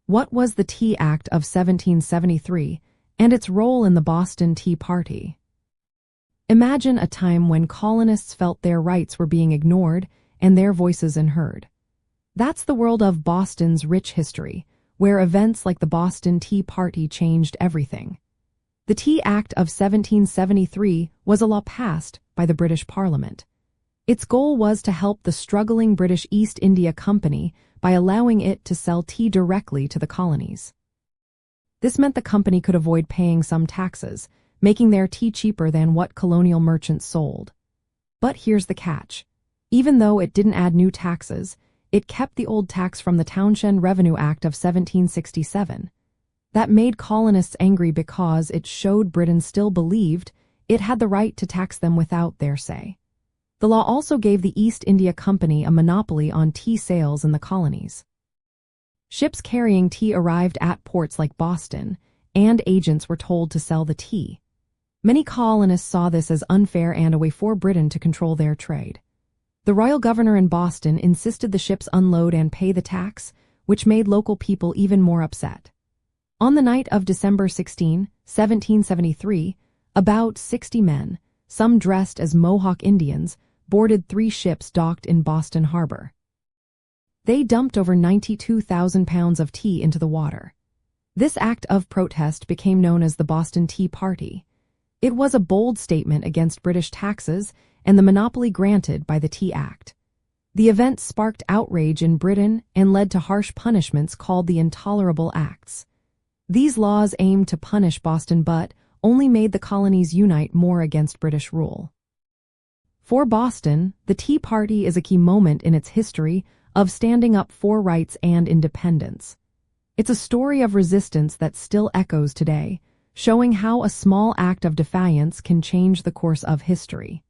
What was the Tea Act of 1773 and its role in the Boston Tea Party? Imagine a time when colonists felt their rights were being ignored and their voices unheard. That's the world of Boston's rich history, where events like the Boston Tea Party changed everything. The Tea Act of 1773 was a law passed by the British Parliament. Its goal was to help the struggling British East India Company by allowing it to sell tea directly to the colonies. This meant the company could avoid paying some taxes, making their tea cheaper than what colonial merchants sold. But here's the catch. Even though it didn't add new taxes, it kept the old tax from the Townshend Revenue Act of 1767. That made colonists angry because it showed Britain still believed it had the right to tax them without their say. The law also gave the East India Company a monopoly on tea sales in the colonies. Ships carrying tea arrived at ports like Boston, and agents were told to sell the tea. Many colonists saw this as unfair and a way for Britain to control their trade. The royal governor in Boston insisted the ships unload and pay the tax, which made local people even more upset. On the night of December 16, 1773, about 60 men, some dressed as Mohawk Indians, boarded 3 ships docked in Boston Harbor. They dumped over 92,000 pounds of tea into the water. This act of protest became known as the Boston Tea Party. It was a bold statement against British taxes and the monopoly granted by the Tea Act. The event sparked outrage in Britain and led to harsh punishments called the Intolerable Acts. These laws aimed to punish Boston but only made the colonies unite more against British rule. For Boston, the Tea Party is a key moment in its history of standing up for rights and independence. It's a story of resistance that still echoes today, showing how a small act of defiance can change the course of history.